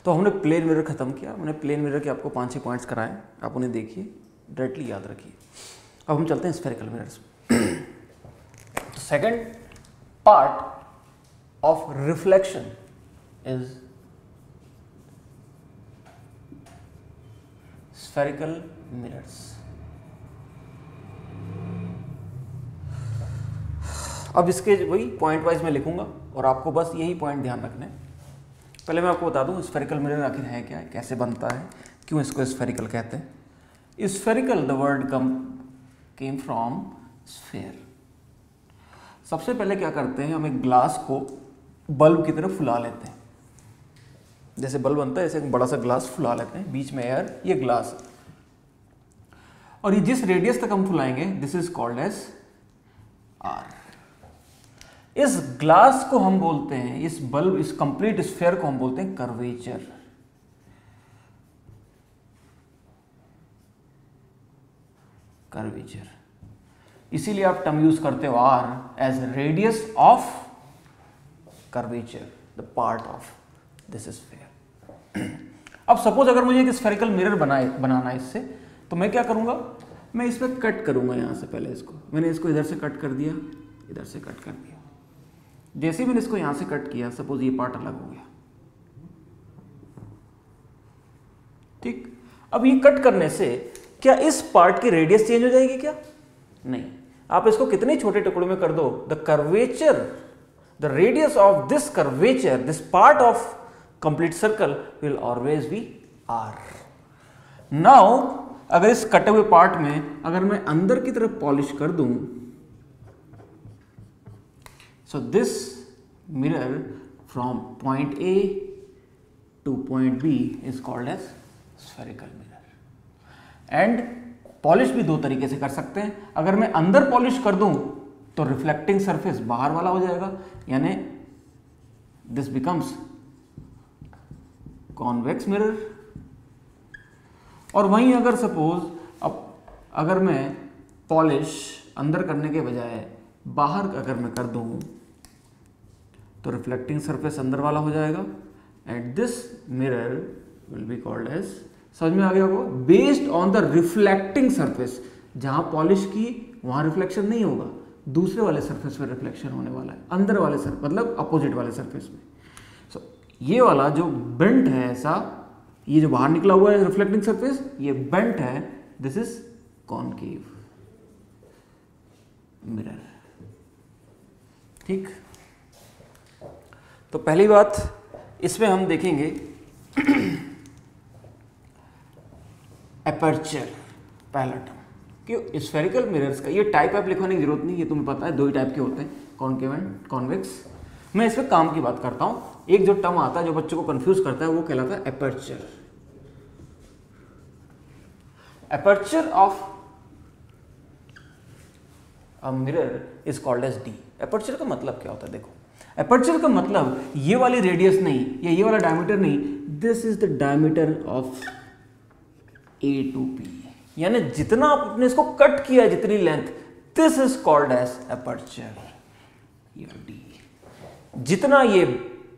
तो हमने plane mirror खत्म किया, मैंने प्लेन मिरर के आपको 5-6 पॉइंट्स कराए, आप उन्हें देखिए, डायरेक्टली याद रखिए। अब हम चलते हैं स्फेरिकल मिरर्स। तो second part of reflection is spherical mirrors. अब इसके वही पॉइंट वाइज मैं लिखूंगा और आपको बस यही पॉइंट ध्यान रखने। पहले मैं आपको बता दूं स्फेरिकल मिरर आखिर है क्या है, कैसे बनता है, क्यों इसको स्फेरिकल कहते हैं। Spherical the word came from sphere. सबसे पहले क्या करते हैं, हम एक ग्लास को बल्ब की तरफ फुला लेते हैं। जैसे बल्ब बनता है ऐसे एक बड़ा सा ग्लास फुला लेते हैं, बीच में एयर, ये ग्लास, और ये जिस रेडियस तक हम फुलाएंगे this is called as R. इस ग्लास को हम बोलते हैं, इस बल्ब, इस कंप्लीट स्फेयर को हम बोलते हैं कर्वेचर। कर्वेचर, इसीलिए आप टर्म यूज करते हो R as radius of curvature, the part of this sphere. अब सपोज अगर मुझे एक स्फेरिकल मिरर बनाना है इससे, तो मैं क्या करूंगा, मैं इसमें कट करूंगा। यहां से पहले इसको मैंने इसको इधर से कट कर दिया, इधर से कट कर दिया। जैसे ही मैंने इसको यहां से कट किया, सपोज ये पार्ट अलग हो गया, ठीक। अब ये कट करने से क्या इस पार्ट की रेडियस चेंज हो जाएगी क्या? नहीं। आप इसको कितने छोटे टुकड़ों में कर दो, the curvature, the radius of this curvature, this part of complete circle will always be R. Now अगर इस कटे हुए पार्ट में अगर मैं अंदर की तरफ पॉलिश कर दूं, so this mirror from point A to point B is called as spherical mirror। and polish भी दो तरीके से कर सकते हैं। अगर मैं अंदर पॉलिश कर दूं तो रिफ्लेक्टिंग सरफेस बाहर वाला हो जाएगा, यानी दिस बिकम्स कॉन्वेक्स मिरर। और वहीं अगर सपोज अब अगर मैं पॉलिश अंदर करने के बजाय बाहर अगर मैं कर दूं तो रिफ्लेक्टिंग सरफेस अंदर वाला हो जाएगा, and this mirror will be called as, समझ में आ गया होगा, based on the reflecting surface. जहां पॉलिश की वहां रिफ्लेक्शन नहीं होगा, दूसरे वाले सरफेस पे रिफ्लेक्शन होने वाला है, अंदर वाले सरफेस मतलब अपोजिट वाले सरफेस में। सो ये वाला जो बेंट है ऐसा, ये जो बाहर निकला हुआ है रिफ्लेक्टिंग सरफेस, ये बेंट है, दिस इज कॉनकेव मिरर, ठीक। तो पहली बात इसमें हम देखेंगे एपर्चर, पहला टर्म, कि स्फेरिकल मिरर्स का ये टाइप आप लिखवाने की जरूरत नहीं, ये तुम्हें पता है, दो ही टाइप के होते हैं, कॉनकेव एंड कॉन्वेक्स। मैं इसमें काम की बात करता हूं। एक जो टर्म आता है जो बच्चों को कंफ्यूज करता है वो कहलाता है aperture. Aperture of a mirror is called as D. Aperture का मतलब क्या होता है, देखो, एपर्चर का मतलब ये वाली रेडियस नहीं या ये वाला डायमीटर नहीं, this is the diameter of A to P, यानी जितना आपने इसको कट किया, जितनी length, this is called as aperture, D. जितना ये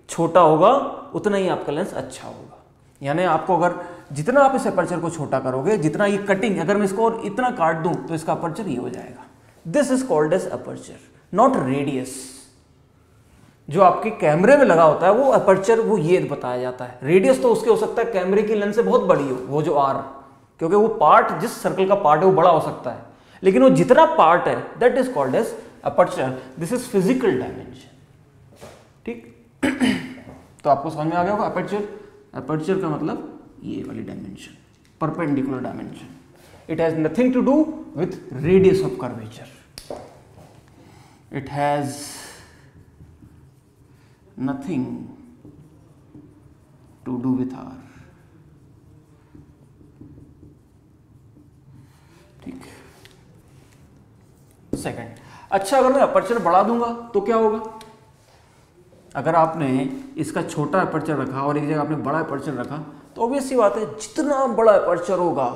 छोटा होगा उतना ही आपका लेंस अच्छा होगा। यानी आपको अगर जितना आप इस एपर्चर को छोटा करोगे, जितना ये कटिंग, अगर मैं इसको और इतना काट दूं तो इसका अपर्चर ये हो जाएगा। This is called as aperture, not radius. जो आपके कैमरे में लगा होता है वो अपर्चर, वो ये बताया जाता है। रेडियस तो उसके हो सकता है कैमरे की लेंस से बहुत बड़ी हो, वो जो आर, क्योंकि वो पार्ट, जिस सर्कल का पार्ट है वो बड़ा हो सकता है, लेकिन वो जितना पार्ट है that is called as aperture. This is physical dimension, ठीक। तो आपको समझ में आ गया होगा अपर्चर। अपर्चर का मतलब ये वाली dimension, perpendicular dimension. It has nothing to do with radius of curvature, it has nothing to do with R, ठीक। सेकंड, अच्छा अगर मैं अपर्चर बढ़ा दूंगा तो क्या होगा? अगर आपने इसका छोटा अपर्चर रखा और एक जगह आपने बड़ा अपर्चर रखा तो ऑब्वियस सी बात है, जितना बड़ा अपर्चर होगा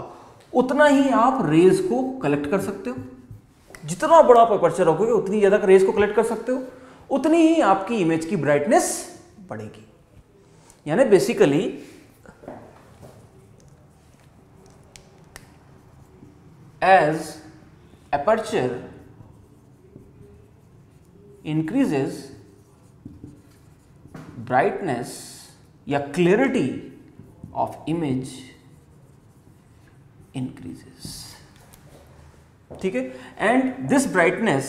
उतना ही आप रेज को कलेक्ट कर सकते हो। जितना बड़ा आप अपर्चर रखोगे उतनी ज्यादा रेज को कलेक्ट कर सकते हो, उतनी ही आपकी इमेज की ब्राइटनेस बढ़ेगी। यानी basically as aperture increases, brightness या clarity of image increases. ठीक है, and this brightness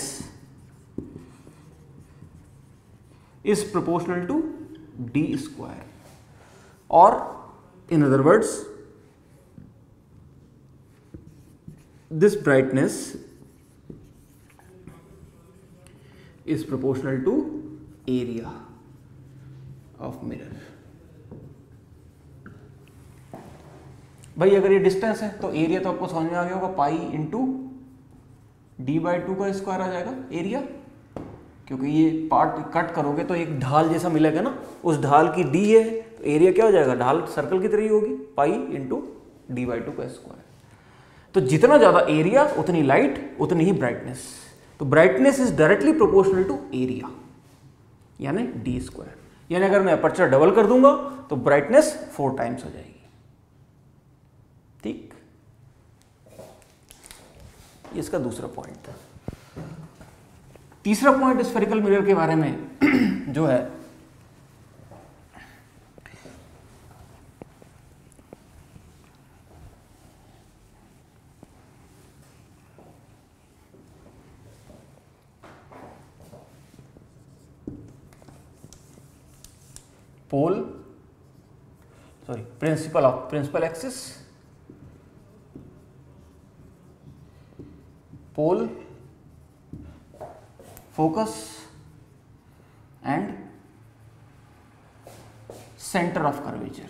is proportional to d square, or in other words this brightness is proportional to area of mirror. भाई अगर ये distance है तो एरिया तो आपको समझ में आ गया होगा, पाई इंटू d/2 का स्क्वायर आ जाएगा एरिया, क्योंकि ये पार्ट कट करोगे तो एक ढाल जैसा मिलेगा ना, उस ढाल की d है तो एरिया क्या हो जाएगा, ढाल सर्कल की तरह ही होगी, पाई इंटू d/2 का स्क्वायर। तो जितना ज्यादा एरिया उतनी लाइट उतनी ही ब्राइटनेस, तो brightness is directly proportional to area यानी डी स्क्वायर। यानी अगर मैं अपर्चर डबल कर दूंगा तो ब्राइटनेस 4 टाइम्स हो जाएगी। ठीक, ये इसका दूसरा पॉइंट था। तीसरा पॉइंट स्फेरिकल मिरर के बारे में जो है, principal axis, pole, focus and centre of curvature.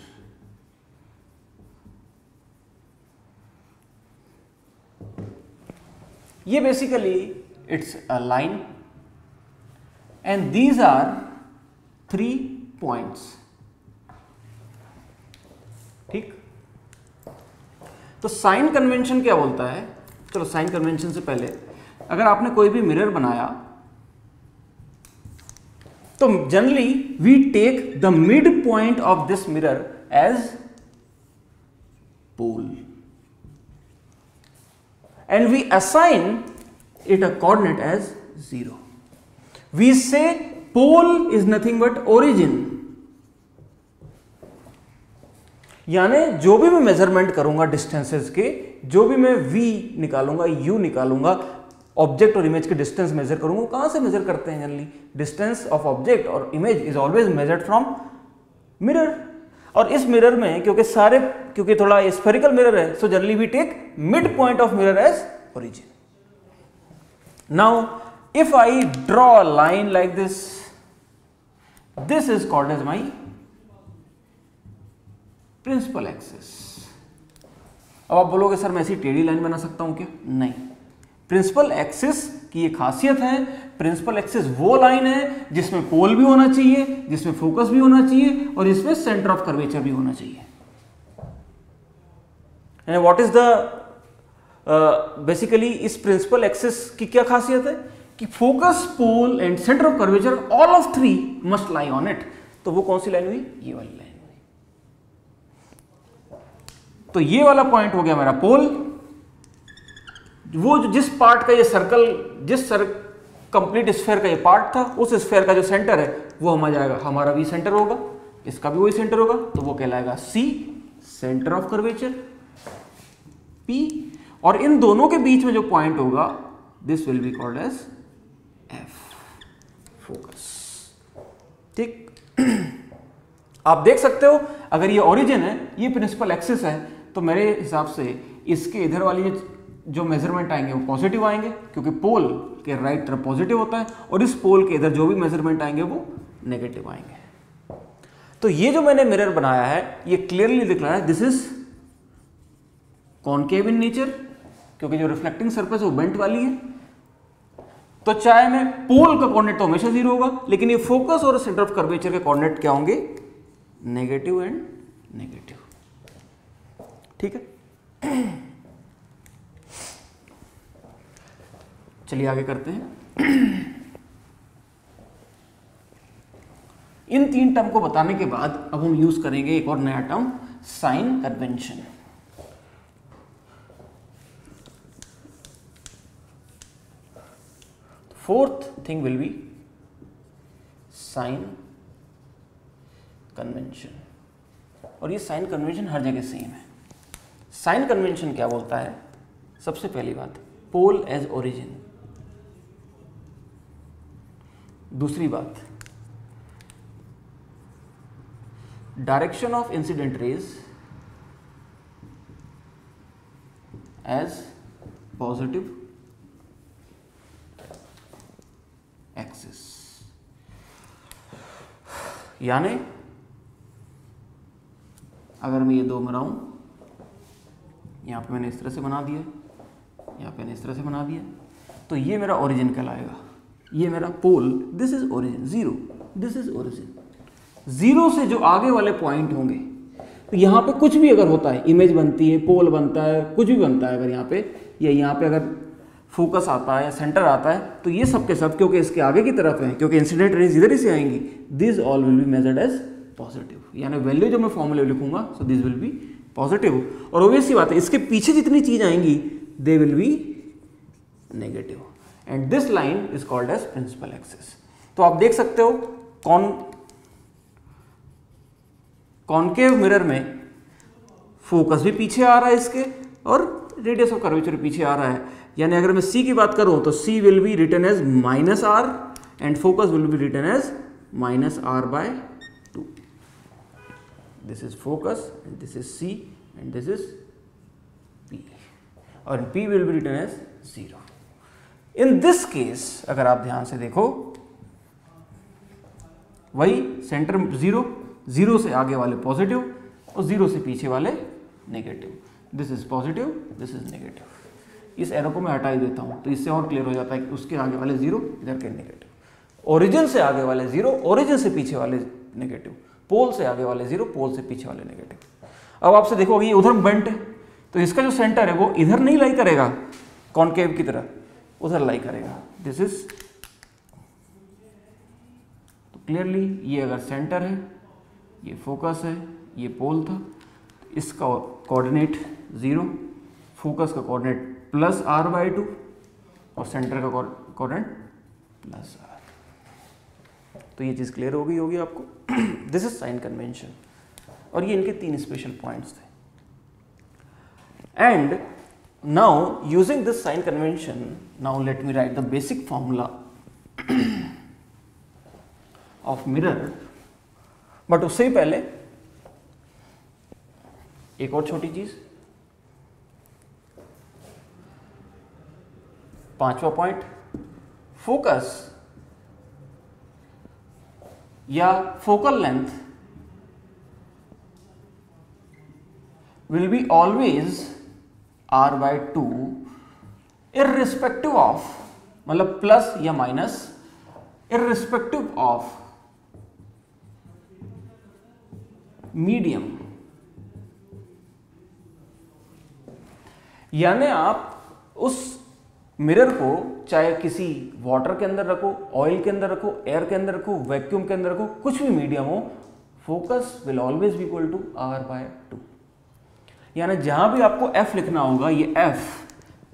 ये basically it's a line and these are 3 points. ठीक, तो साइन कन्वेंशन क्या बोलता है, चलो साइन कन्वेंशन से पहले अगर आपने कोई भी मिरर बनाया तो generally we take the mid point of this mirror as pole and we assign it a coordinate as 0. We say pole is nothing but origin, यानी जो भी मैं मेजरमेंट करूंगा डिस्टेंसेस के, जो भी मैं v निकालूंगा, u निकालूंगा, ऑब्जेक्ट और इमेज के डिस्टेंस मेजर करूंगा। कहां से मेजर करते हैं जनरली, डिस्टेंस ऑफ ऑब्जेक्ट और image is always measured from mirror. और इस मिरर में क्योंकि थोड़ा स्फेरिकल मिरर है, so generally we take mid point of mirror as origin. Now if I draw a line like this, this is called as my principal axis. अब आप बोलोगे sir मैं ऐसी टेढ़ी लाइन बना सकता हूं क्या? नहीं. प्रिंसिपल एक्सिस की ये खासियत है, प्रिंसिपल एक्सिस वो लाइन है जिसमें पोल भी होना चाहिए, जिसमें फोकस भी होना चाहिए और जिसमें सेंटर ऑफ कर्वेचर भी होना चाहिए. And what is the basically इस प्रिंसिपल एक्सिस की क्या खासियत है कि focus, pole and centre of curvature all of three must lie on it. तो वो कौन सी लाइन हुई? ये वाली लाइन. तो ये वाला पॉइंट हो गया मेरा पोल. वो जिस पार्ट का ये सर्कल, जिस कंप्लीट स्फेयर का ये पार्ट था, उस स्फेयर का जो सेंटर है वो हमारा वी सेंटर होगा, इसका भी वही सेंटर होगा, तो वो कहलाएगा C, centre of curvature, P, और इन दोनों के बीच में जो पॉइंट होगा this will be called as F, focus. ठीक. आप देख सकते हो अगर ये ओरिजिन है, ये प्रिंसिपल एक्सिस है, तो मेरे हिसाब से इसके इधर वाली जो मेजरमेंट आएंगे वो पॉजिटिव आएंगे, क्योंकि पोल के राइट तरफ पॉजिटिव होता है, और इस पोल के इधर जो भी मेजरमेंट आएंगे वो नेगेटिव आएंगे. तो ये जो मैंने मिरर बनाया है ये क्लियरली दिख रहा है this is concave in nature, क्योंकि जो रिफ्लेक्टिंग सरफेस है वो बेंट वाली है. तो चाहे मैं पोल का कोऑर्डिनेट तो हमेशा 0 होगा, लेकिन ये फोकस और सेंटर ऑफ कर्वेचर के कोऑर्डिनेट क्या होंगे? Negative and negative. ठीक है. चलिए आगे करते हैं. इन 3 टर्म को बताने के बाद अब हम यूज करेंगे एक और नया term, sign convention. Fourth thing will be sign convention, और ये साइन कन्वेंशन हर जगह सेम है। साइन कन्वेंशन क्या बोलता है? सबसे पहली बात, पोल एज ओरिजिन। दूसरी बात, direction of incident rays as positive axis, यानी अगर मैं ये दो बनाऊं, यहां पे मैंने इस तरह से बना दिया, यहां पे मैंने इस तरह से बना दिया, तो ये मेरा ओरिजिन कहलाएगा, ये मेरा pole, this is origin, zero, this is origin. Zero से जो आगे वाले पॉइंट होंगे, तो यहाँ पे कुछ भी अगर होता है, इमेज बनती है, पोल बनता है, कुछ भी बनता है, अगर यहाँ पे या यहाँ पे अगर फोकस आता है या सेंटर आता है, तो ये सब के सब क्योंकि इसके आगे की तरफ है, क्योंकि इंसिडेंट रेज इधर ही से आएंगी, this all will be measured as positive, यानी वैल्यू जो मैं फॉर्मूले लिखूंगा, so this will be positive. और ऑब्वियस सी बात है, इसके पीछे जितनी चीज आएंगी they will be negative, and this line is called as principal axis. तो आप देख सकते हो कॉनकेव मिरर में फोकस भी पीछे आ रहा है इसके, और रेडियस ऑफ कर्वेचर पीछे आ रहा है, यानी अगर मैं C की बात करूं तो C will be written as -r and focus will be written as -r/2। This is focus and this is C and this is P, और P will be written as 0। In this case अगर आप ध्यान से देखो, वही centre 0, 0 से आगे वाले पॉजिटिव और 0 से पीछे वाले negative, this is positive, this is negative. इस एरो को मैं हटा ही देता हूं, तो इससे और क्लियर हो जाता है कि उसके आगे वाले 0, इधर के नेगेटिव, ओरिजिन से आगे वाले 0, ओरिजिन से पीछे वाले नेगेटिव, पोल से आगे वाले 0, पोल से पीछे वाले नेगेटिव। अब आपसे देखो ये उधर बेंट है, तो इसका जो सेंटर है वो इधर नहीं लाई करेगा कॉनकेव की तरह, उधर लाई करेगा, दिस इज, तो क्लियरली ये अगर सेंटर है, ये फोकस है, ये पोल था, इसका कोऑर्डिनेट 0, फोकस का कोऑर्डिनेट +r/2 और सेंटर का कोऑर्डिनेट +r। तो ये चीज़ क्लियर हो गई होगी आपको। दिस इज साइन कन्वेंशन, और ये इनके 3 स्पेशल पॉइंट्स थे। And now using this sign convention, now let me write the basic formula of mirror. But उससे ही पहले एक और छोटी चीज, 5वां पॉइंट, फोकस या focal length will be always r/2 irrespective of, मतलब प्लस या माइनस, इररिस्पेक्टिव ऑफ मीडियम। यानी आप उस मिरर को चाहे किसी वाटर के अंदर रखो, ऑयल के अंदर रखो, एयर के अंदर रखो, वैक्यूम के अंदर रखो, कुछ भी मीडियम हो, focus will always be equal to r/2। यानी जहां भी आपको f लिखना होगा, ये f,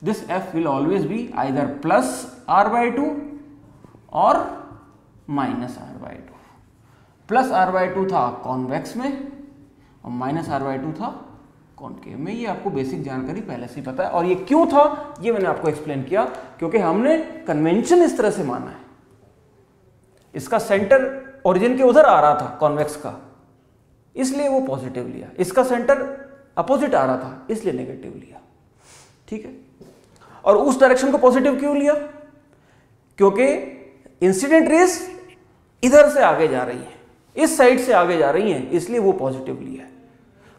this f will always be either +r/2 और -r/2। +r/2 था कॉन्वेक्स में और -r/2 था कॉनकेव में। ये आपको बेसिक जानकारी पहले से ही पता है, और ये क्यों था ये मैंने आपको एक्सप्लेन किया, क्योंकि हमने कन्वेंशन इस तरह से माना है। इसका सेंटर ओरिजिन के उधर आ रहा था कॉन्वेक्स का, इसलिए वो पॉजिटिव लिया, इसका सेंटर अपोजिट आ रहा था इसलिए नेगेटिव लिया, ठीक है। और उस डायरेक्शन को पॉजिटिव क्यों लिया? क्योंकि इंसिडेंट रेस इधर से आगे जा रही है, इस साइड से आगे जा रही हैं, इसलिए वो पॉजिटिव लिया है।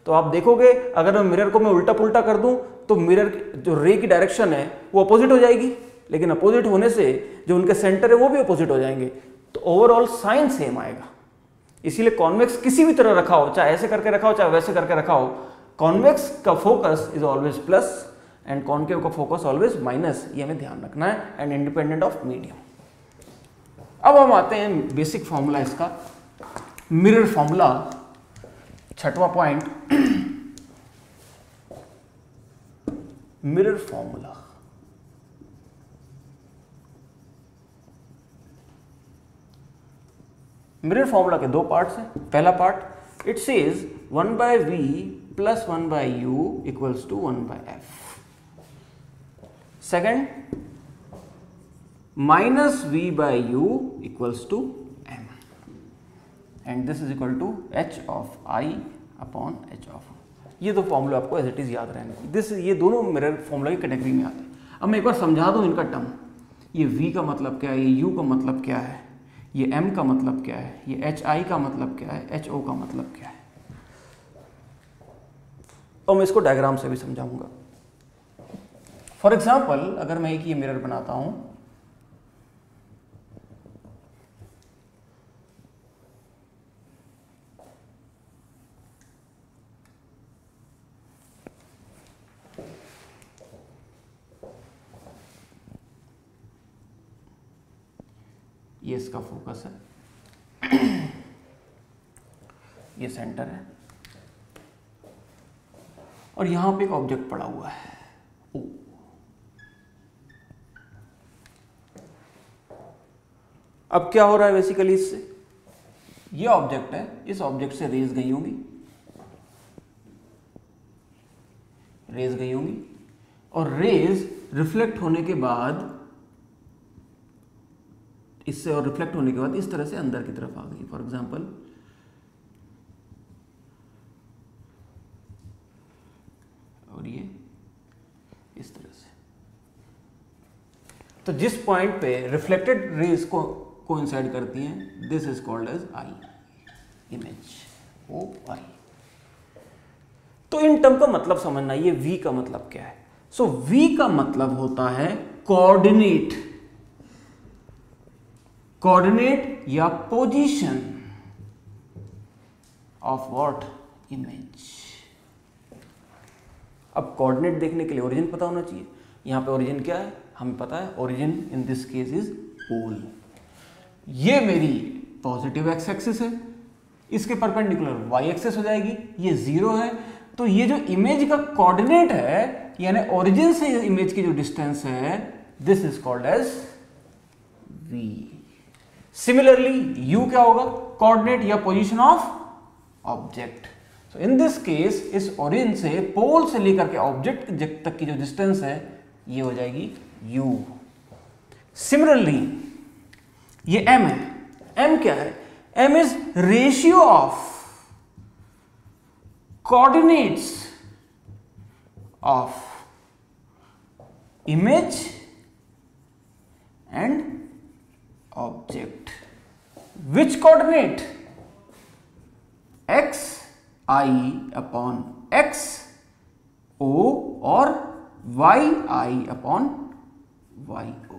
तो आप देखोगे अगर मैं मिरर को मैं उल्टा पुल्टा कर दूं तो मिरर जो रे की डायरेक्शन है वो अपोजिट हो जाएगी, लेकिन अपोजिट होने से जो उनके सेंटर है वो भी अपोजिट हो जाएंगे, तो ओवरऑल साइन सेम आएगा। इसीलिए कॉन्वेक्स किसी भी तरह रखा हो, चाहे ऐसे करके रखा हो चाहे वैसे करके रखा हो, कॉन्वेक्स का focus is always plus and concave का फोकस ऑलवेज माइनस, ये हमें ध्यान रखना है, एंड इंडिपेंडेंट ऑफ मीडियम। अब हम आते हैं बेसिक फॉर्मूला इसका, मिरर फॉर्मूला, 6वां point, mirror formula. Mirror formula के दो पार्ट्स हैं। पहला part it says 1/v plus 1/u equals to 1/f। Second minus v/u equals to m and this is equal to h of i upon h of. ये दो formula आपको as it is याद रहने। ये दोनों mirror formula की category में आते हैं। अब मैं एक बार समझा दूं इनका टर्म। ये v का मतलब क्या है, ये u का मतलब क्या है, ये m का मतलब क्या है, ये hi का मतलब क्या है, ho का मतलब क्या है। और मैं इसको डायग्राम से भी समझाऊंगा। फॉर एग्जाम्पल अगर मैं एक ये मिरर बनाता हूं, ये इसका फोकस है, ये सेंटर है और यहां पे एक ऑब्जेक्ट पड़ा हुआ है ओ। अब क्या हो रहा है बेसिकली इससे, ये ऑब्जेक्ट है, इस ऑब्जेक्ट से रेज गई होंगी, और रेज रिफ्लेक्ट होने के बाद इससे, और रिफ्लेक्ट होने के बाद इस तरह से अंदर की तरफ आ गई। फॉर एग्जाम्पल और ये इस तरह से। तो जिस पॉइंट पे रिफ्लेक्टेड रेज को कोइंसाइड करती हैं, this is called as I image, O I. तो इन टर्म का मतलब समझना, ये वी का मतलब क्या है। सो वी का मतलब होता है कोऑर्डिनेट, कोऑर्डिनेट या पोजीशन ऑफ व्हाट, इमेज। अब कोऑर्डिनेट देखने के लिए ओरिजिन पता होना चाहिए। यहां पे ओरिजिन क्या है हमें पता है, origin in this case is pole. ये मेरी पॉजिटिव एक्स एक्सिस है, इसके परपेंडिकुलर वाई एक्सिस हो जाएगी, ये 0 है। तो ये जो इमेज का कोऑर्डिनेट है, यानी ओरिजिन से इमेज की जो डिस्टेंस है, this is called as V. Similarly U क्या होगा, कोऑर्डिनेट या position of object. So in this case इस ओरिजिन से, पोल से लेकर के ऑब्जेक्ट तक की जो डिस्टेंस है, ये हो जाएगी u। सिमिलरली ये m है, m क्या है, m is ratio of coordinates of image and object. Which coordinate, x i upon x o और y i upon y o।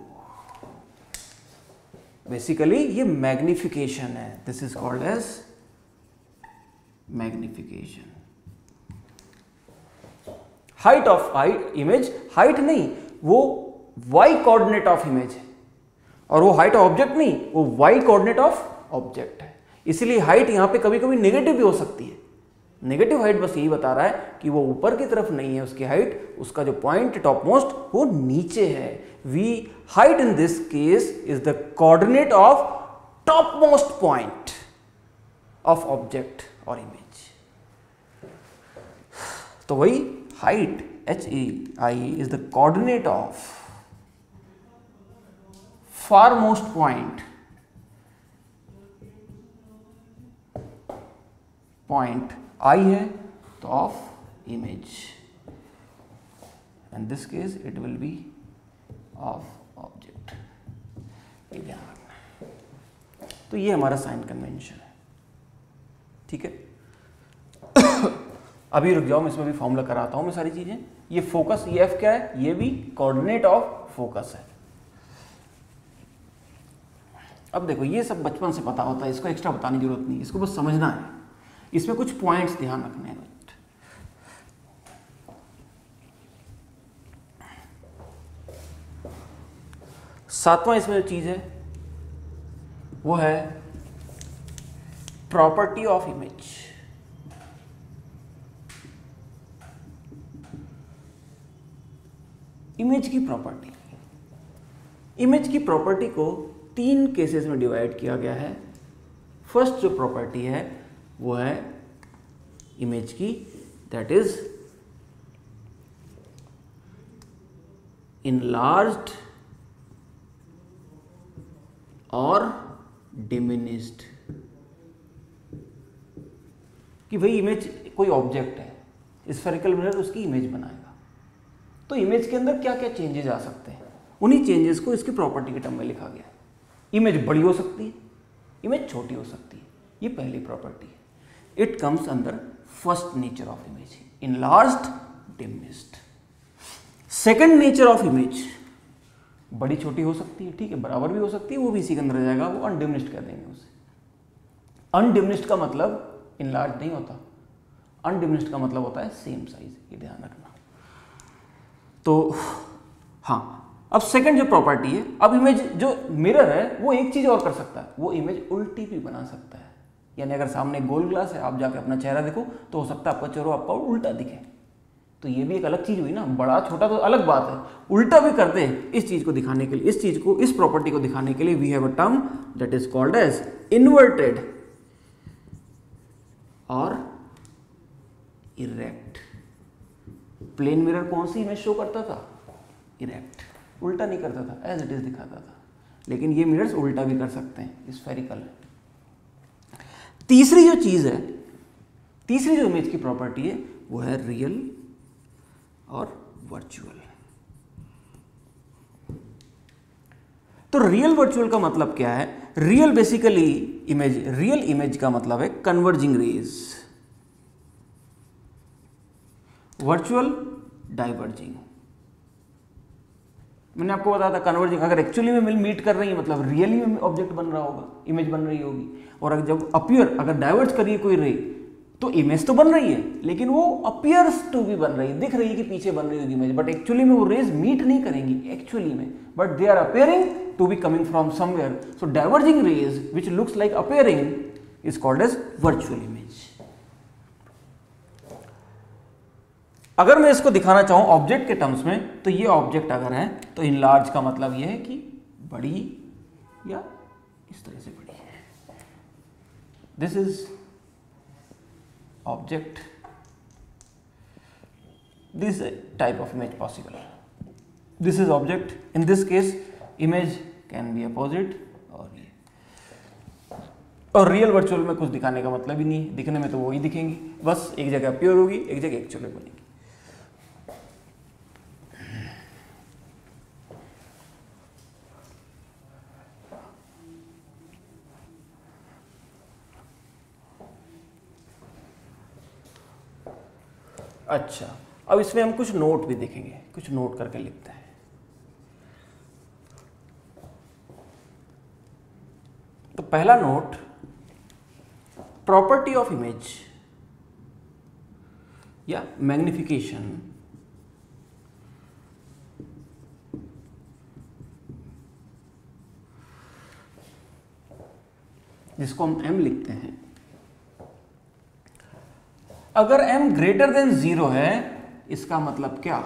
Basically ये मैग्निफिकेशन है, this is called as magnification. Height of image, height नहीं, वो y coordinate of image है, और वो height of object नहीं, वो y कोऑर्डिनेट ऑफ ऑब्जेक्ट है। इसीलिए हाइट यहां पे कभी कभी नेगेटिव भी हो सकती है। नेगेटिव हाइट बस यही बता रहा है कि वो ऊपर की तरफ नहीं है, उसकी हाइट, उसका जो पॉइंट टॉप मोस्ट वो नीचे है। V height in this case is the coordinate of top most point of object और इमेज। तो वही height HI is the coordinate of far most point I है तो of image, and this case it will be of object. ये ध्यान रखना। तो ये हमारा साइन कन्वेंशन है, ठीक है। अभी रुक जाओ, मैं इसमें भी फॉर्मूला कराता हूं मैं सारी चीजें। ये फोकस, ये F क्या है, ये भी कोऑर्डिनेट ऑफ फोकस है। अब देखो ये सब बचपन से पता होता है, इसको एक्स्ट्रा बताने की जरूरत नहीं, इसको बस समझना है। इसमें कुछ पॉइंट्स ध्यान रखने हैं। सातवां इसमें जो चीज है वो है प्रॉपर्टी ऑफ इमेज। इमेज की प्रॉपर्टी, इमेज की प्रॉपर्टी को 3 केसेस में डिवाइड किया गया है। फर्स्ट जो प्रॉपर्टी है वो है इमेज की, दैट इज enlarged और diminished, कि भाई इमेज कोई ऑब्जेक्ट है, स्फेरिकल मिरर उसकी इमेज बनाएगा, तो इमेज के अंदर क्या क्या चेंजेस आ सकते हैं, उन्हीं चेंजेस को इसकी प्रॉपर्टी के टर्म में लिखा गया है। इमेज बड़ी हो सकती है, इमेज छोटी हो सकती है, ये पहली प्रॉपर्टी है। It comes under first nature of image, enlarged, diminished। Second nature of image, बड़ी छोटी हो सकती है, ठीक है, बराबर भी हो सकती है, वो भी इसी के अंदर आ जाएगा, वो अनडिमिनिश्ड कह देंगे उसे। अनडिमिनिश्ड का मतलब इनलार्ज नहीं होता, अनडिमिनिश्ड का मतलब होता है सेम साइज, ये ध्यान रखना। तो हाँ, अब सेकंड जो प्रॉपर्टी है, अब इमेज जो मिरर है वो एक चीज और कर सकता है, वो इमेज उल्टी भी बना सकता है। यानी अगर सामने गोल ग्लास है, आप जाकर अपना चेहरा देखो तो हो सकता है आपका चेहरा आपका उल्टा दिखे, तो ये भी एक अलग चीज हुई ना, बड़ा छोटा तो अलग बात है, उल्टा भी करते हैं। इस चीज को दिखाने के लिए, इस चीज को, इस प्रॉपर्टी को दिखाने के लिए we have a term that is called as inverted और इरेक्ट। प्लेन मिरर कौन सी इमेज शो करता था? इरेक्ट, उल्टा नहीं करता था, एज इट इज दिखाता था। लेकिन ये मिरर्स उल्टा भी कर सकते हैं, स्फेरिकल। तीसरी जो चीज है, तीसरी जो इमेज की प्रॉपर्टी है वो है रियल और वर्चुअल। तो रियल वर्चुअल का मतलब क्या है? Real basically image, real image का मतलब है कन्वर्जिंग रेज, वर्चुअल डाइवर्जिंग। मैंने आपको बताया था कन्वर्जिंग अगर एक्चुअली में मीट कर रही है मतलब रियली में ऑब्जेक्ट बन रहा होगा, इमेज बन रही होगी। और अगर जब अपीयर, अगर डाइवर्ज करिए कोई रे तो इमेज तो बन रही है, लेकिन वो अपीयर्स टू भी बन रही है, दिख रही है कि पीछे बन रही होगी इमेज, बट एक्चुअली में वो रेज मीट नहीं करेंगी एक्चुअली में, but they are appearing to be coming from somewhere. So diverging rays which looks like appearing is called as virtual image. अगर मैं इसको दिखाना चाहूं ऑब्जेक्ट के टर्म्स में, तो ये ऑब्जेक्ट अगर है तो इनलार्ज का मतलब ये है कि बड़ी या इस तरह से बड़ी है। This is object, this type of image possible. This is object. In this case, image can be opposite और ये। और रियल वर्चुअल में कुछ दिखाने का मतलब ही नहीं है, दिखने में तो वही दिखेंगी, बस एक जगह प्योर होगी, एक जगह एक्चुअल बनेगी। अच्छा, अब इसमें हम कुछ नोट भी देखेंगे, कुछ नोट करके लिखते हैं। तो पहला नोट, प्रॉपर्टी ऑफ इमेज या मैग्निफिकेशन जिसको हम m लिखते हैं। अगर m ग्रेटर देन 0 है, इसका मतलब क्या?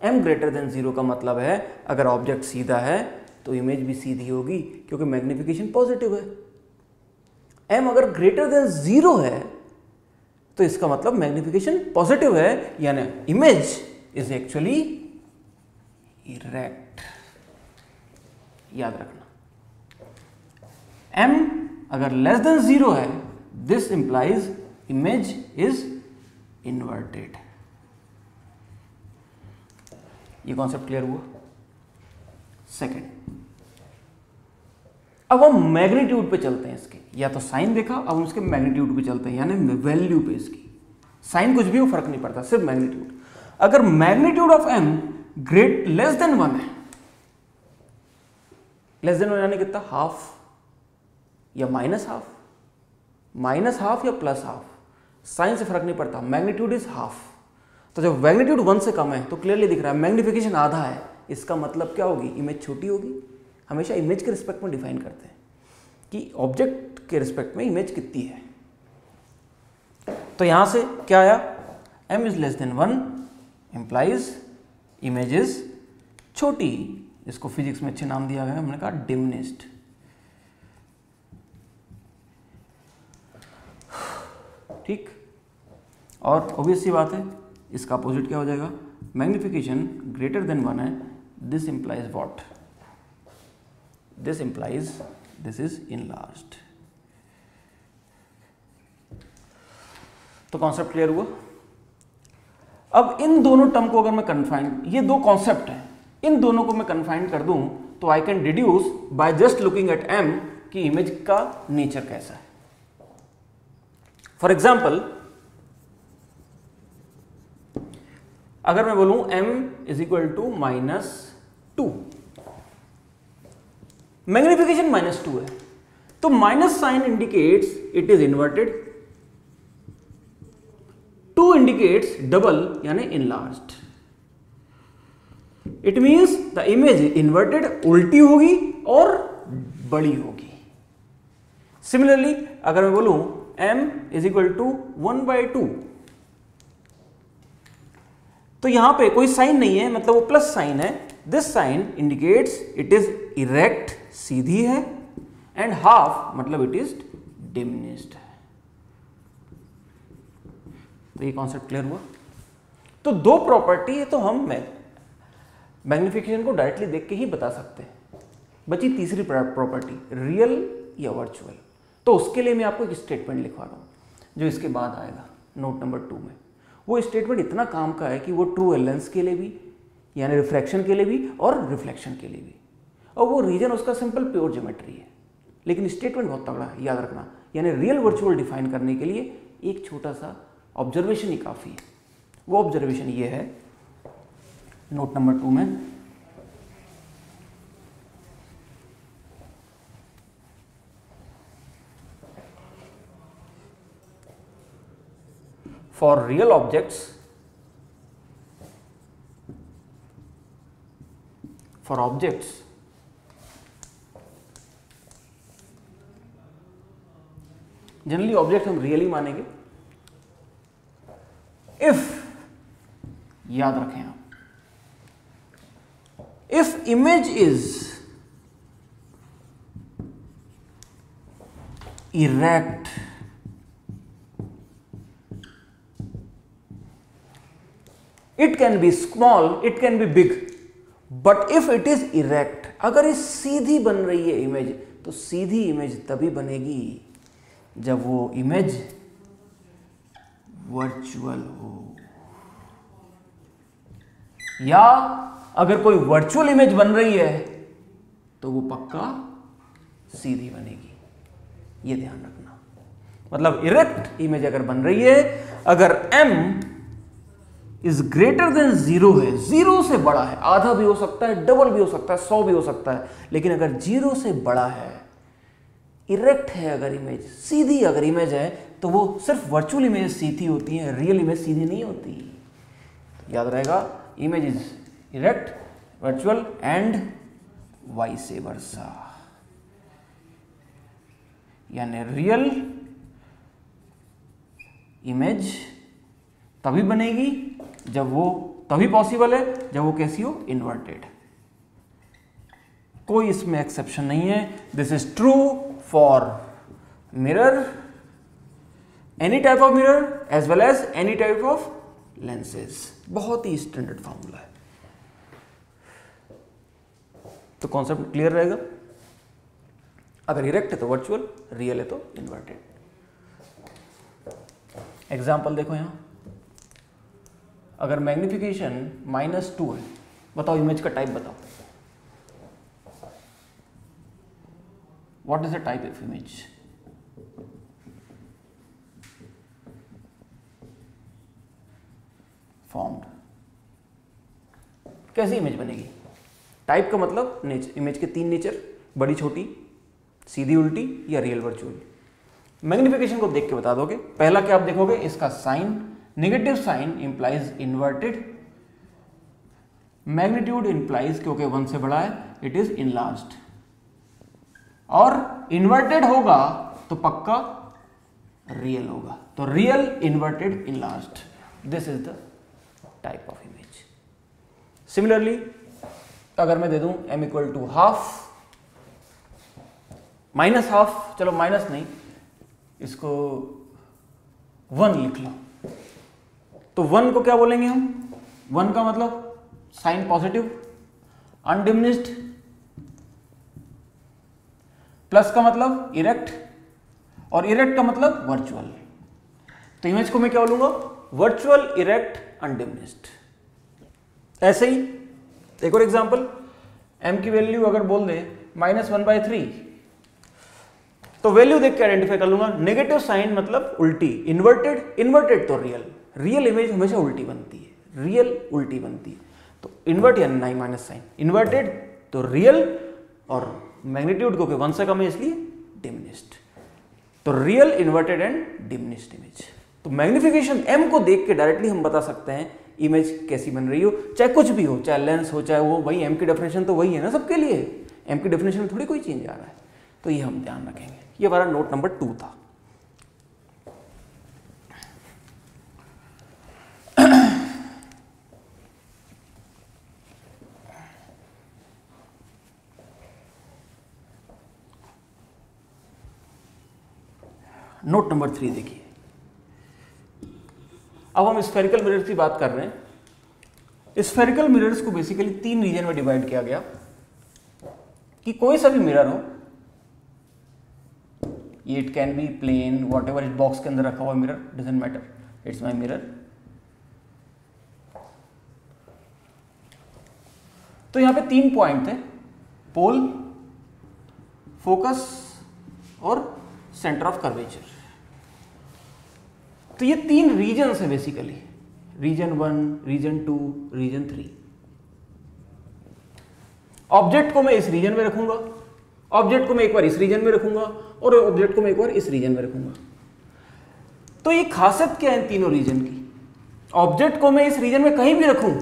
m ग्रेटर देन 0 का मतलब है अगर ऑब्जेक्ट सीधा है तो इमेज भी सीधी होगी, क्योंकि मैग्निफिकेशन पॉजिटिव है। m अगर ग्रेटर देन 0 है तो इसका मतलब मैग्निफिकेशन पॉजिटिव है, यानी इमेज इज एक्चुअली इरेक्ट। याद रखना, m अगर लेस देन 0 है, this implies image is inverted। ये कॉन्सेप्ट क्लियर हुआ? सेकंड, अब हम मैग्नीट्यूड पे चलते हैं इसके, या तो साइन देखा, अब हम उसके मैग्नीट्यूड पे चलते हैं, यानी वैल्यू पे इसकी। साइन कुछ भी हो फर्क नहीं पड़ता, सिर्फ मैग्नीट्यूड। अगर magnitude of m great less than 1 है, लेस देन 1 यानी कितना? हाफ या माइनस हाफ, माइनस हाफ या प्लस हाफ, साइन से फर्क नहीं पड़ता, मैग्नीट्यूड इज हाफ। तो जब मैग्नीट्यूड 1 से कम है तो क्लियरली दिख रहा है मैग्निफिकेशन आधा है, इसका मतलब क्या होगी? इमेज छोटी होगी। हमेशा इमेज के रिस्पेक्ट में डिफाइन करते हैं कि ऑब्जेक्ट के रिस्पेक्ट में इमेज कितनी है। तो यहां से क्या आया? m is less than 1 implies image is छोटी। इसको फिजिक्स में अच्छे नाम दिया गया है, हमने कहा डिमिनिश्ड। ठीक। और ऑब्वियस सी बात है, इसका अपोजिट क्या हो जाएगा, मैग्निफिकेशन ग्रेटर देन 1 है, this implies what, this implies this is enlarged. तो कॉन्सेप्ट क्लियर हुआ। अब इन दोनों टर्म को अगर मैं कन्फाइन, ये दो कॉन्सेप्ट हैं, इन दोनों को मैं कन्फाइन कर दूं तो I can deduce by just looking at M कि इमेज का नेचर कैसा है। फॉर एग्जाम्पल अगर मैं बोलूं m is equal to -2, magnification -2 है, तो minus sign indicates it is inverted, 2 indicates double यानी enlarged. It means the image inverted, उल्टी होगी और बड़ी होगी। सिमिलरली अगर मैं बोलूं m इज इक्वल टू 1/2, तो यहां पे कोई साइन नहीं है, मतलब वो प्लस साइन है, this sign indicates it is erect, सीधी है, एंड हाफ मतलब इट इज डिमिनिश्ड है। तो ये कॉन्सेप्ट क्लियर हुआ। तो दो प्रॉपर्टी है, तो हम मैग्निफिकेशन को डायरेक्टली देख के ही बता सकते हैं। बची तीसरी प्रॉपर्टी, रियल या वर्चुअल। तो उसके लिए मैं आपको एक स्टेटमेंट लिखवा रहा हूं जो इसके बाद आएगा नोट नंबर 2 में। वो स्टेटमेंट इतना काम का है कि वो ट्रू है लेंस के लिए भी, यानी रिफ्रैक्शन के लिए भी और रिफ्लेक्शन के लिए भी, और वो रीजन उसका सिंपल प्योर ज्योमेट्री है, लेकिन स्टेटमेंट बहुत तगड़ा है, याद रखना। यानी रियल वर्चुअल डिफाइन करने के लिए एक छोटा सा ऑब्जर्वेशन ही काफ़ी है। वो ऑब्जर्वेशन ये है नोट नंबर 2 में, for real objects, for objects generally object हम रियली मानेंगे इफ, याद रखें आप, if image is erect, it can be small, it can be big, but if it is erect, अगर ये सीधी बन रही है इमेज, तो सीधी इमेज तभी बनेगी जब वो इमेज वर्चुअल हो, या अगर कोई वर्चुअल इमेज बन रही है तो वो पक्का सीधी बनेगी। ये ध्यान रखना। मतलब इरेक्ट इमेज अगर बन रही है, अगर m इज ग्रेटर देन 0 है, 0 से बड़ा है, आधा भी हो सकता है, डबल भी हो सकता है, 100 भी हो सकता है, लेकिन अगर 0 से बड़ा है, इरेक्ट है अगर इमेज, सीधी अगर इमेज है, तो वो सिर्फ वर्चुअल इमेज सीधी होती है, रियल इमेज सीधी नहीं होती। तो याद रहेगा, image is erect, virtual and vice versa, यानी रियल इमेज तभी बनेगी जब वो, तभी पॉसिबल है जब वो कैसी हो, इन्वर्टेड। कोई इसमें एक्सेप्शन नहीं है। This is true for mirror, any type of mirror as well as any type of lenses. बहुत ही स्टैंडर्ड फॉर्मूला है। तो कॉन्सेप्ट क्लियर रहेगा। अगर इरेक्ट है तो वर्चुअल, रियल है तो इन्वर्टेड। एग्जाम्पल देखो यहां, अगर मैग्निफिकेशन -2 है, बताओ इमेज का टाइप बताओ, what is the type of image? Formed. कैसी इमेज बनेगी? टाइप का मतलब इमेज के 3 नेचर, बड़ी छोटी, सीधी उल्टी या रियल वर्चुअल। मैग्निफिकेशन को देख के बता दोगे। पहला क्या आप देखोगे, इसका sign, negative sign implies inverted, magnitude implies क्योंकि 1 से बड़ा है इट इज इनलार्ज्ड, और इन्वर्टेड होगा तो पक्का रियल होगा। तो real, inverted, enlarged, this is the type of image. Similarly अगर मैं दे दूं m इक्वल टू हाफ, -½ चलो माइनस नहीं, इसको 1 लिख लो। तो 1 को क्या बोलेंगे हम? 1 का मतलब साइन पॉजिटिव, अनडिमिनिश्ड, प्लस का मतलब इरेक्ट, और इरेक्ट का मतलब वर्चुअल। तो इमेज को मैं क्या बोलूंगा? Virtual erect undiminished. ऐसे ही एक और एग्जांपल, m की वैल्यू अगर बोल दे -1/3, तो वैल्यू देख के आइडेंटिफाई कर लूंगा। नेगेटिव साइन मतलब उल्टी, इन्वर्टेड, इन्वर्टेड तो रियल, रियल इमेज हमेशा उल्टी बनती है, रियल उल्टी बनती है। तो इन्वर्ट यानी नहीं माइनस साइन, इन्वर्टेड तो रियल, और मैग्नीट्यूड को 1 से कम है इसलिए डिमिनिश्ड। तो real, inverted and diminished image. तो मैग्निफिकेशन m को देख के डायरेक्टली हम बता सकते हैं इमेज कैसी बन रही हो, चाहे कुछ भी हो, चाहे लेंस हो, चाहे वो, वही m की डेफिनेशन तो वही है ना सबके लिए, m की डेफिनेशन में थोड़ी कोई चेंज आ रहा है। तो ये हम ध्यान रखेंगे। ये हमारा नोट नंबर 2 था। नोट नंबर 3 देखिए। अब हम स्फेरिकल मिरर्स की बात कर रहे हैं। स्फेरिकल मिरर्स को बेसिकली 3 रीजन में डिवाइड किया गया कि कोई सा भी मिरर हो, ये it can be plane, whatever, इस बॉक्स के अंदर रखा हुआ mirror, doesn't matter, it's my mirror. तो यहां पे 3 पॉइंट थे, पोल, फोकस और सेंटर ऑफ कर्वेचर। तो ये 3 रीजन है basically, region 1, region 2, region 3। Object को मैं इस रीजन में रखूंगा, ऑब्जेक्ट को मैं एक बार इस रीजन में रखूंगा, और ऑब्जेक्ट को मैं एक बार इस रीजन में रखूंगा। तो ये खासियत क्या है इन तीनों रीजन की? ऑब्जेक्ट को मैं इस रीजन में कहीं भी रखूं,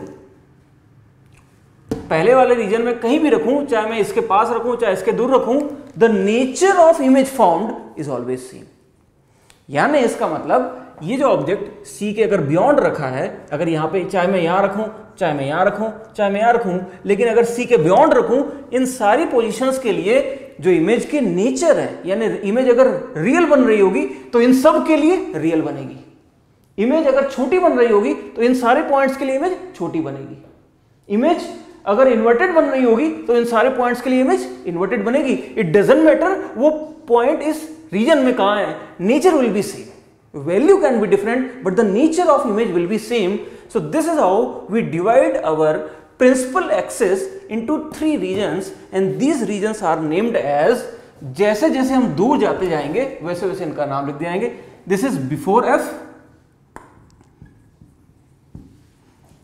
पहले वाले रीजन में कहीं भी रखूं, चाहे मैं इसके पास रखूं चाहे इसके दूर रखूं, the nature of image found is always same. यानी इसका मतलब ये जो ऑब्जेक्ट C के अगर बियॉन्ड रखा है, अगर यहाँ पे चाहे मैं यहाँ रखूं, चाहे मैं यहाँ रखूं, चाहे मैं यहाँ रखूं, लेकिन अगर C के बियॉन्ड रखूं, इन सारी पोजीशंस के लिए जो इमेज के नेचर है, यानी इमेज अगर रियल बन रही होगी तो इन सब के लिए रियल बनेगी। इमेज अगर छोटी बन रही होगी तो इन सारे पॉइंट्स के लिए इमेज छोटी बनेगी। इमेज अगर इन्वर्टेड बन रही होगी तो इन सारे पॉइंट्स के लिए इमेज इन्वर्टेड बनेगी। इट डजंट मैटर वो पॉइंट इस रीजन में कहां है, nature will be same. Value can be different, but the nature of image will be same. So this is how we divide our principal axis into 3 regions, and these regions are named as, जैसे जैसे हम दूर जाते जाएंगे वैसे वैसे इनका नाम लिख दियाएंगे। This is before F,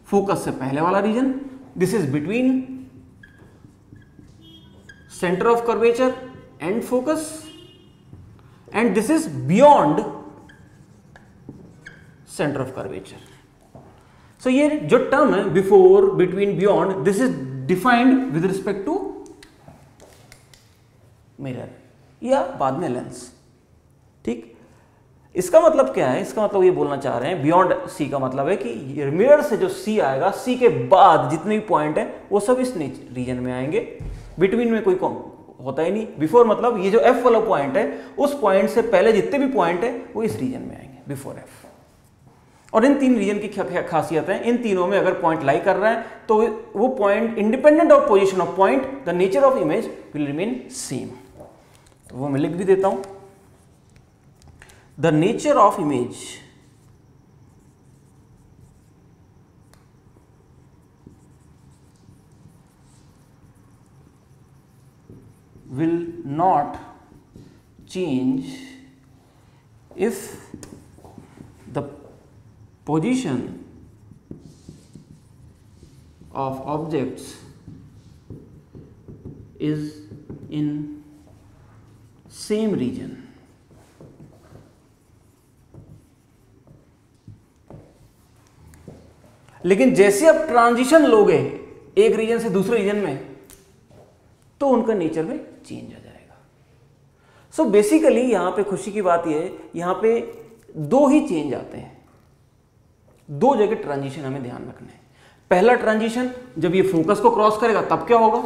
focus से पहले वाला reason. This is between center of curvature and focus, and this is beyond centre of curvature. So ये जो टर्म है before, between, beyond, this is defined with respect to mirror या बाद में lens. ठीक, इसका मतलब क्या है? इसका मतलब ये बोलना चाह रहे हैं बियॉन्ड C का मतलब है कि मिरर से जो C आएगा, C के बाद जितने भी पॉइंट है वो सब इस रीजन में आएंगे। बिटवीन में कोई होता ही नहीं। बिफोर मतलब ये जो F वाला पॉइंट है, उस पॉइंट से पहले जितने भी पॉइंट है वो इस रीजन में आएंगे, बिफोर F। और इन 3 रीजन की क्या खासियत है? इन तीनों में अगर पॉइंट लाई कर रहा है तो वो point independent of position of point, the nature of image will remain same. तो वो मैं लिख भी देता हूं, the nature of image will not change if the position of objects is in same region. लेकिन जैसे आप ट्रांजिशन लोगे एक रीजन से दूसरे रीजन में तो उनका नेचर में चेंज आ जाएगा। सो बेसिकली यहां पे खुशी की बात यह है, यहां पे 2 ही चेंज आते हैं, 2 जगह ट्रांजिशन हमें ध्यान रखना है। पहला ट्रांजिशन जब ये फोकस को क्रॉस करेगा तब क्या होगा,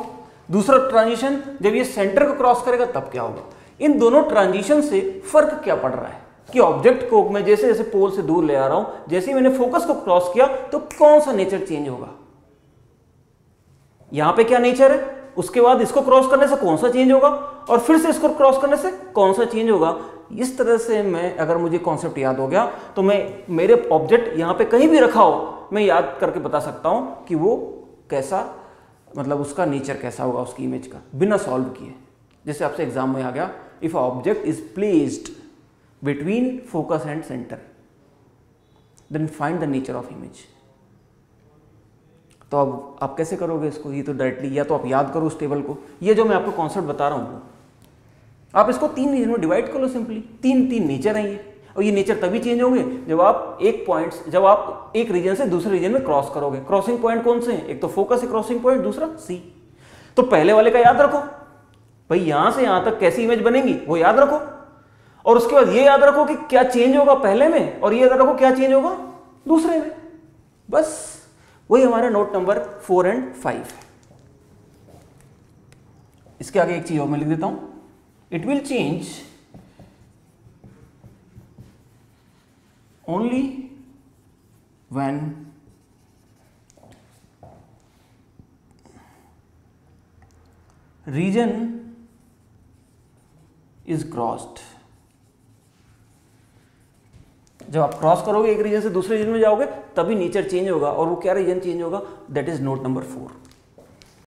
दूसरा ट्रांजिशन जब ये सेंटर को क्रॉस करेगा तब क्या होगा। इन दोनों ट्रांजिशन से फर्क क्या पड़ रहा है? कि ऑब्जेक्ट को मैं जैसे जैसे पोल से दूर ले आ रहा हूं, जैसे ही मैंने फोकस को क्रॉस किया तो कौन सा नेचर चेंज होगा, यहां पे क्या नेचर है, उसके बाद इसको क्रॉस करने से कौन सा चेंज होगा, और फिर से इसको क्रॉस करने से कौन सा चेंज होगा। इस तरह से मैं, अगर मुझे कॉन्सेप्ट याद हो गया तो मैं मेरे ऑब्जेक्ट यहां पे कहीं भी रखा हो, मैं याद करके बता सकता हूं कि वो कैसा, मतलब उसका नेचर कैसा होगा उसकी इमेज का, बिना सॉल्व किए। जैसे आपसे एग्जाम में आ गया, if object is placed between focus and centre then find the nature of image. तो अब आप कैसे करोगे इसको, ये तो डायरेक्टली या तो आप याद करो उस टेबल को, ये जो मैं आपको कॉन्सेप्ट बता रहा हूँ आप इसको 3 रीजन में डिवाइड कर लो सिंपली। 3 नेचर हैं ये, और ये नेचर तभी चेंज होंगे जब आप जब आप एक रीजन से दूसरे रीजन में क्रॉस करोगे। क्रॉसिंग पॉइंट कौन से हैं, एक तो फोकस है क्रॉसिंग पॉइंट, दूसरा सी। तो पहले वाले का याद रखो भाई, यहां से यहां तक कैसी इमेज बनेगी वो याद रखो, और उसके बाद ये याद रखो कि क्या चेंज होगा पहले में, और ये याद रखो क्या चेंज होगा दूसरे में। बस वही हमारा नोट नंबर 4 और 5 है। इसके आगे एक चीज और मैं लिख देता हूं, it will change only when region is crossed. जब आप क्रॉस करोगे एक रीजन से दूसरे रीजन में जाओगे तभी नेचर चेंज होगा, और वो क्या रीजन चेंज होगा, दैट इज नोट नंबर 4।